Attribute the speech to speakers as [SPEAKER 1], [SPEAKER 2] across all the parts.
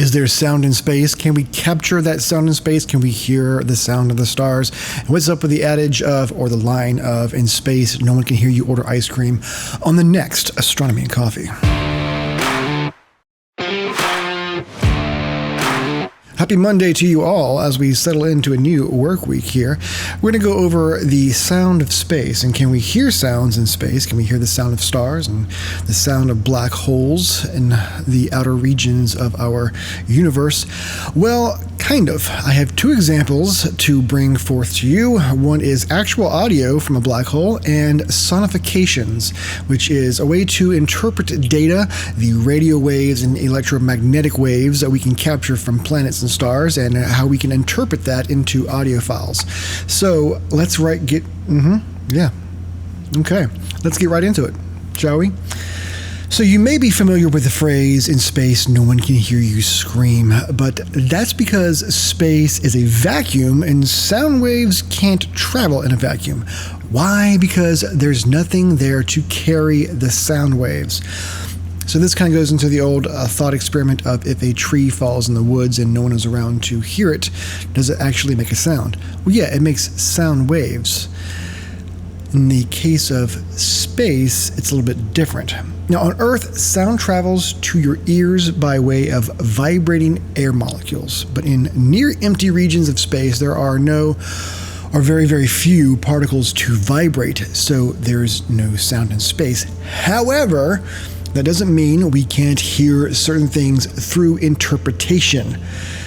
[SPEAKER 1] Is there sound in space? Can we capture that sound in space? Can we hear the sound of the stars? And what's up with the adage of, or the line of, in space, no one can hear you order ice cream, on the next Astronomy and Coffee. Happy Monday to you all as we settle into a new work week here. We're going to go over the sound of space, and can we hear sounds in space? Can we hear the sound of stars and the sound of black holes in the outer regions of our universe? Well, kind of. I have two examples to bring forth to you. One is actual audio from a black hole, and sonifications, which is a way to interpret data, the radio waves and electromagnetic waves that we can capture from planets and stars, and how we can interpret that into audio files. So let's get right into it, shall we? So you may be familiar with the phrase, in space, no one can hear you scream, but that's because space is a vacuum and sound waves can't travel in a vacuum. Why? Because there's nothing there to carry the sound waves. So this kind of goes into the old thought experiment of, if a tree falls in the woods and no one is around to hear it, does it actually make a sound? Well, yeah, it makes sound waves. In the case of space, it's a little bit different. Now, on Earth, sound travels to your ears by way of vibrating air molecules. But in near-empty regions of space, there are very, very few particles to vibrate, so there's no sound in space. However, that doesn't mean we can't hear certain things through interpretation.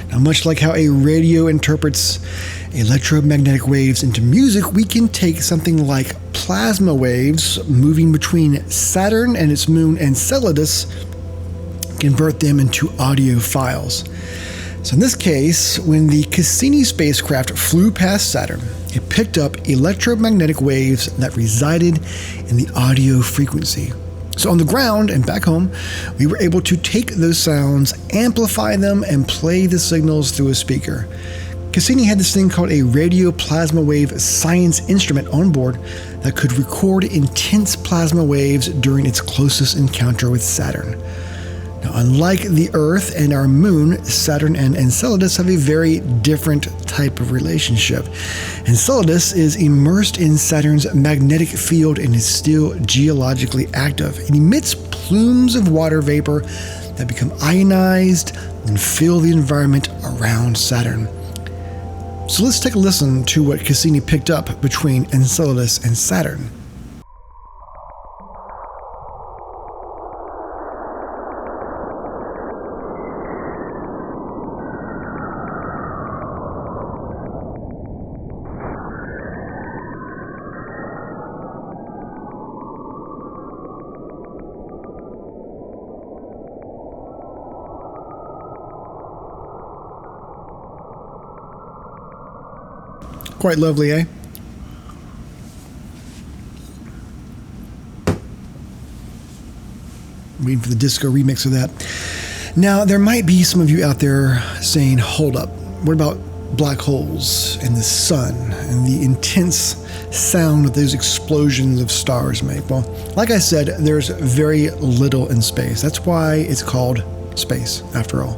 [SPEAKER 1] Now, much like how a radio interprets electromagnetic waves into music, we can take something like plasma waves moving between Saturn and its moon Enceladus, convert them into audio files. So in this case, when the Cassini spacecraft flew past Saturn, it picked up electromagnetic waves that resided in the audio frequency. So on the ground and back home, we were able to take those sounds, amplify them, and play the signals through a speaker. Cassini had this thing called a radio plasma wave science instrument on board that could record intense plasma waves during its closest encounter with Saturn. Now, unlike the Earth and our moon, Saturn and Enceladus have a very different type of relationship. Enceladus is immersed in Saturn's magnetic field and is still geologically active. It emits plumes of water vapor that become ionized and fill the environment around Saturn. So let's take a listen to what Cassini picked up between Enceladus and Saturn. Quite lovely, eh? Waiting for the disco remix of that. Now, there might be some of you out there saying, hold up, what about black holes and the sun and the intense sound that those explosions of stars make? Well, like I said, there's very little in space. That's why it's called space, after all.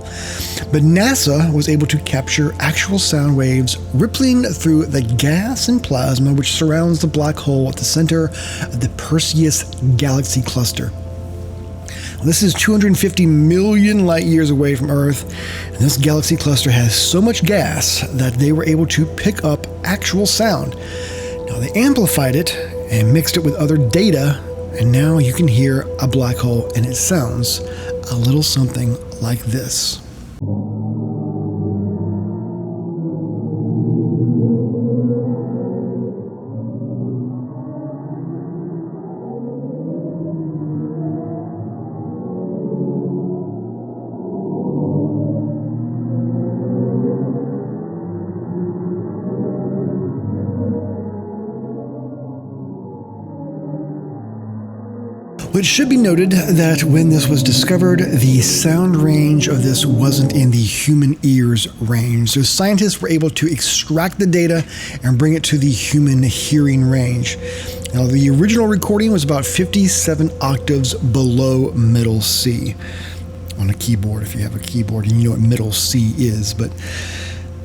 [SPEAKER 1] But NASA was able to capture actual sound waves rippling through the gas and plasma which surrounds the black hole at the center of the Perseus Galaxy Cluster. This is 250 million light years away from Earth, and this galaxy cluster has so much gas that they were able to pick up actual sound. Now, they amplified it and mixed it with other data, and now you can hear a black hole, and it sounds a little something like this. It should be noted that when this was discovered, the sound range of this wasn't in the human ear's range. So scientists were able to extract the data and bring it to the human hearing range. Now, the original recording was about 57 octaves below middle C. on a keyboard if you have a keyboard and you know what middle C is, but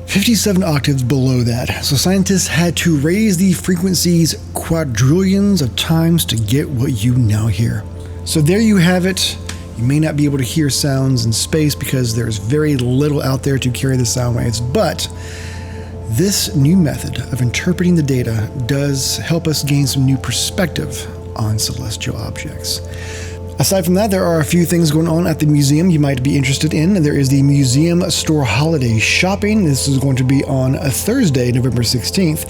[SPEAKER 1] 57 octaves below that. So scientists had to raise the frequencies quadrillions of times to get what you now hear. So there you have it. You may not be able to hear sounds in space because there's very little out there to carry the sound waves, but this new method of interpreting the data does help us gain some new perspective on celestial objects. Aside from that, there are a few things going on at the museum you might be interested in. There is the Museum Store Holiday Shopping. This is going to be on a Thursday, November 16th.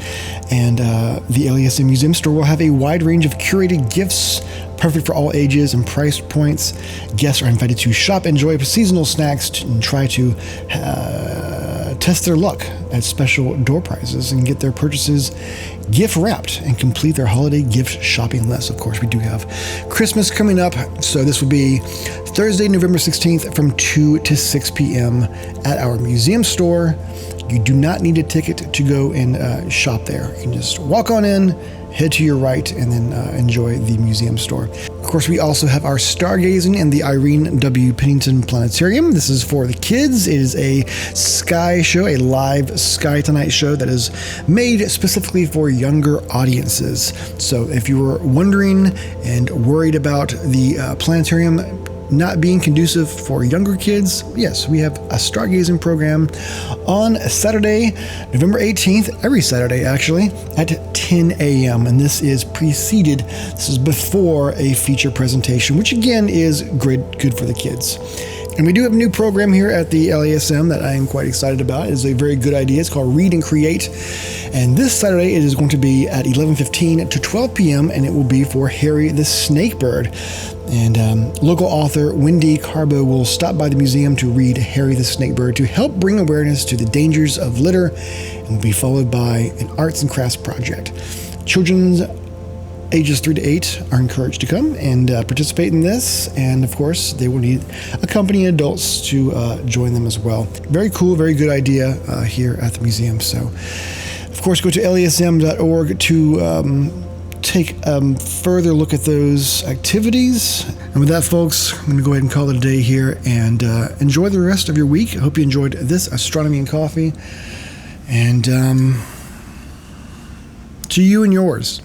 [SPEAKER 1] And the LASM Museum Store will have a wide range of curated gifts, perfect for all ages and price points. Guests are invited to shop, enjoy seasonal snacks, and try to test their luck at special door prizes and get their purchases gift wrapped and complete their holiday gift shopping list. Of course, we do have Christmas coming up, so this will be Thursday, November 16th from 2 to 6 p.m. at our museum store. You do not need a ticket to go and shop there. You can just walk on in, head to your right, and then enjoy the museum store. Of course, we also have our stargazing in the Irene W. Pennington Planetarium. This is for the kids. It is a sky show, a live Sky Tonight show that is made specifically for younger audiences. So if you were wondering and worried about the planetarium not being conducive for younger kids, yes, we have a stargazing program on Saturday, November 18th, every Saturday actually, at 10 a.m. And this is before a feature presentation, which again is good for the kids. And we do have a new program here at the LASM that I am quite excited about. It is a very good idea. It's called Read and Create. And this Saturday it is going to be at 11:15 to 12 p.m. and it will be for Harry the Snakebird. And local author Wendy Carbo will stop by the museum to read Harry the Snakebird to help bring awareness to the dangers of litter, and will be followed by an arts and crafts project. Children's ages 3 to 8 are encouraged to come and participate in this, and of course they will need accompanying adults to join them as well. Very cool, very good idea here at the museum. So of course go to lasm.org to take a further look at those activities. And with that, folks, I'm going to go ahead and call it a day here, and enjoy the rest of your week. I hope you enjoyed this Astronomy and Coffee, and to you and yours.